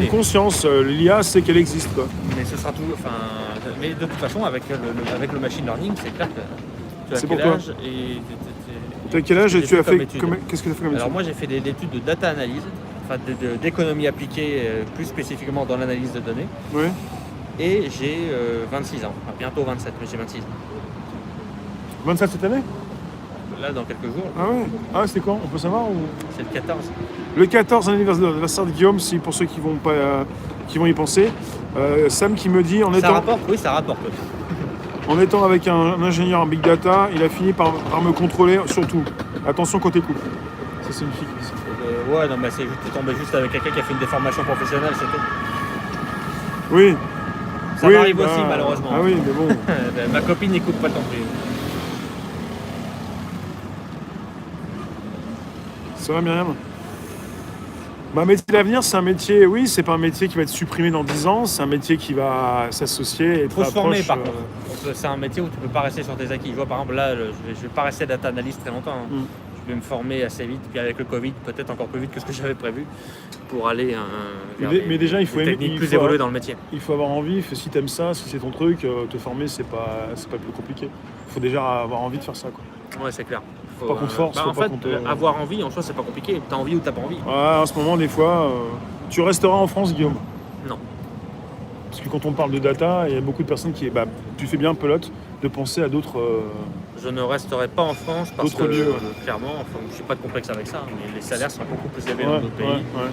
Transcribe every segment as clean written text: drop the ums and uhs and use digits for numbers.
une conscience. L'IA sait qu'elle existe, quoi. Mais ce sera toujours. Enfin, mais de toute façon, avec le machine learning, c'est clair que tu as C'est quel pour toi. âge et Tu as quel âge et tu as fait études. qu'est-ce que tu as fait comme Alors étude? moi, j'ai fait des études de data analyse, enfin d'économie appliquée, plus spécifiquement dans l'analyse de données. Oui. Et j'ai 26 ans, enfin, bientôt 27, mais j'ai 26 ans. 27 cette année? Là, dans quelques jours, Ah ouais. Ah, c'est quand? On peut savoir ou... c'est le 14. Le 14 anniversaire de Guillaume, si pour ceux qui vont pas, qui vont y penser. Sam qui me dit Ça rapporte, oui, ça rapporte. en étant avec un ingénieur en big data, il a fini par me contrôler surtout. Attention côté couple. Ça c'est une fille qui dit ça. Ouais, non, mais c'est juste tombé juste avec quelqu'un qui a fait une déformation professionnelle, c'est tout. Oui. Ça Oui, m'arrive bah, aussi, malheureusement. Ah oui, mais bon. Ma copine n'écoute pas tant plus. Ça va Myriam? Bah, métier d'avenir, c'est un métier, oui, c'est pas un métier qui va être supprimé dans 10 ans, c'est un métier qui va s'associer et Il être faut se former approche, par contre. Donc, c'est un métier où tu peux pas rester sur tes acquis. Je vois par exemple là, je vais pas rester data analyst très longtemps. Hein. Je vais me former assez vite, puis avec le Covid, peut-être encore plus vite que ce que j'avais prévu, pour aller vers mais déjà, il faut des aimer- techniques il plus faut- évoluées dans le métier. Il faut avoir envie, si t'aimes ça, si c'est ton truc, te former, c'est pas plus compliqué. Il faut déjà avoir envie de faire ça, quoi. Ouais, c'est clair. Faut pas qu'on te force, faut en pas fait, qu'on te- avoir envie, en soi, c'est pas compliqué. T'as envie ou t'as pas envie. Ouais, en ce moment, des fois, tu resteras en France, Guillaume. Non. Parce que quand on parle de data, il y a beaucoup de personnes qui, tu fais bien, pelote, de penser à d'autres. Je ne resterai pas en France parce que, D'autres lieux, ouais. clairement, enfin, je n'ai pas de complexe avec ça, mais les salaires sont beaucoup plus élevés Ouais, dans d'autres pays. ouais.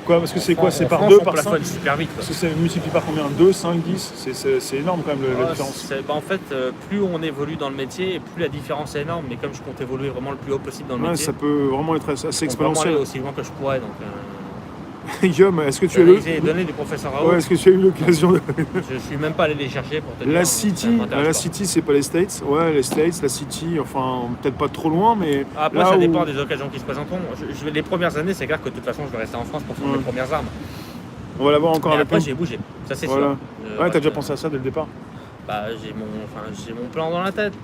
Quoi, parce que c'est quoi? C'est En par France, 2, on par 5? plafonne super vite. Quoi. Parce que c'est multiplié par combien? 2, 5, 10? C'est énorme quand même la différence. En fait, plus on évolue dans le métier, et plus la différence est énorme. Mais comme je compte évoluer vraiment le plus haut possible dans le Ouais, métier, ça peut vraiment être assez je compte vraiment exponentiel. aller aussi loin que je pourrais. Donc, Guillaume, est-ce que tu as eu j'ai donné du professeur Raoult. est-ce que tu as eu l'occasion de... Je suis même pas allé les chercher pour te dire. La ça City, m'intéresse la pas. City, c'est pas les States. Ouais, les States, la City, enfin, peut-être pas trop loin, mais. Après, là ça où- dépend des occasions qui se présenteront. Les premières années, c'est clair que de toute façon, je vais rester en France pour faire mes premières armes. On va l'avoir encore Mais avec après, nous. j'ai bougé. Ça, c'est Voilà. sûr. Ouais, t'as déjà pensé à ça dès le départ. Bah, j'ai mon plan dans la tête.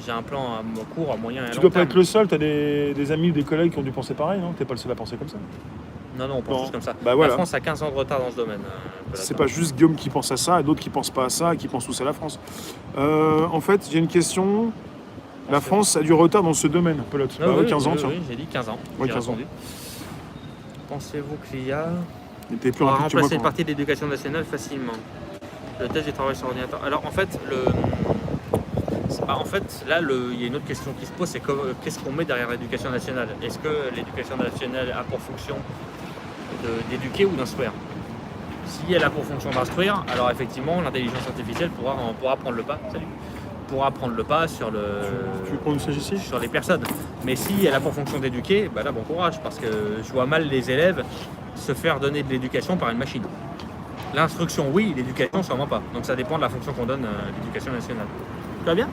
J'ai un plan à court, à moyen et à Tu long dois pas terme. être le seul, t'as des amis ou des collègues qui ont dû penser pareil, non? T'es pas le seul à penser comme ça. Non, on pense Non. tous comme ça. Bah, voilà. La France a 15 ans de retard dans ce domaine. C'est pas juste Guillaume qui pense à ça et d'autres qui pensent pas à ça et qui pensent tous à la France. En fait, j'ai une question. La France a du retard dans ce domaine, pelote. Ah, Bah, oui, 15 ans, oui, tiens. oui, j'ai dit 15 ans. Ouais, j'ai 15 ans. répondu. Pensez-vous qu'il y a... Et t'es plus On va rapide que moi. remplacer une quand partie de l'éducation nationale facilement. Le test du travail sur ordinateur. Alors en fait, là, il y a une autre question qui se pose, c'est qu'est-ce qu'on met derrière l'éducation nationale? Est-ce que l'éducation nationale a pour fonction d'éduquer ou d'instruire? Si elle a pour fonction d'instruire, alors effectivement, l'intelligence artificielle pourra prendre le pas. Pourra prendre le pas sur Tu veux qu'on nous sache ici? sur les personnes. Mais si elle a pour fonction d'éduquer, bah là, bon courage, parce que je vois mal les élèves se faire donner de l'éducation par une machine. L'instruction, oui, l'éducation, sûrement pas. Donc ça dépend de la fonction qu'on donne à l'éducation nationale. Tu vas bien?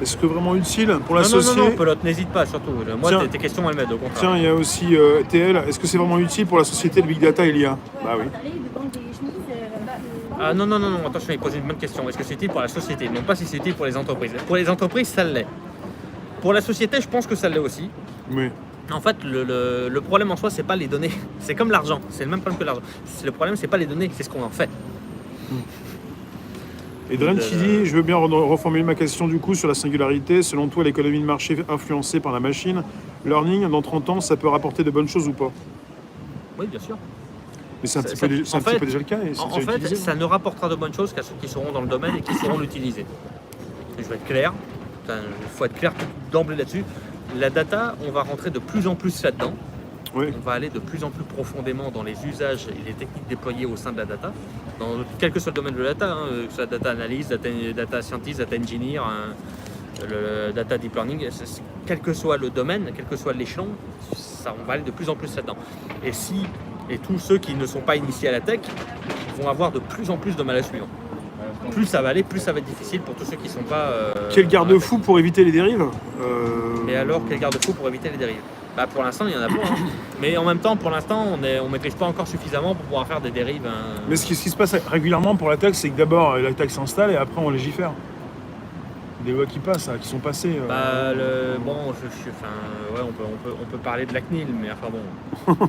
Est-ce que vraiment utile pour Non, l'associer? pelote, n'hésite pas, surtout. Moi, Tiens. tes questions, elles m'aident, au contraire. Tiens, il y a aussi TL. Est-ce que c'est vraiment utile pour la société de Big Data et l'IA? Bah oui. Ah non, attention, il pose une bonne question. Est-ce que c'est utile pour la société? Non, pas si c'est utile pour les entreprises. Pour les entreprises, ça l'est. Pour la société, je pense que ça l'est aussi. Oui. En fait, le problème en soi, c'est pas les données. C'est comme l'argent. C'est le même problème que l'argent. Le problème, c'est pas les données, c'est ce qu'on en fait. Et Dren qui dit, je veux bien reformuler ma question du coup sur la singularité. Selon toi, l'économie de marché influencée par la machine learning, dans 30 ans, ça peut rapporter de bonnes choses ou pas? Oui, bien sûr. Mais c'est un petit peu déjà le cas. Et c'est En déjà fait, utilisé. ça ne rapportera de bonnes choses qu'à ceux qui seront dans le domaine et qui sauront l'utiliser. Je vais être clair. Il faut être clair d'emblée là-dessus. La data, on va rentrer de plus en plus là-dedans. Oui. On va aller de plus en plus profondément dans les usages et les techniques déployées au sein de la data, dans quel que soit le domaine de la data, que ce soit data analyse, data scientist, data engineer, le data deep learning, quel que soit le domaine, quel que soit l'échelon, on va aller de plus en plus là-dedans. Et tous ceux qui ne sont pas initiés à la tech vont avoir de plus en plus de mal à suivre. Plus ça va aller, plus ça va être difficile pour tous ceux qui ne sont pas... Quel garde-fou pour éviter les dérives? Et alors, quel garde-fou pour éviter les dérives? Bah pour l'instant, il y en a pas. Hein. Mais en même temps, pour l'instant, on maîtrise pas encore suffisamment pour pouvoir faire des dérives. Mais ce qui se passe régulièrement pour la tech, c'est que d'abord la tech s'installe et après on légifère. Des lois qui passent, qui sont passées. Bah, on peut parler de la CNIL, mais enfin bon.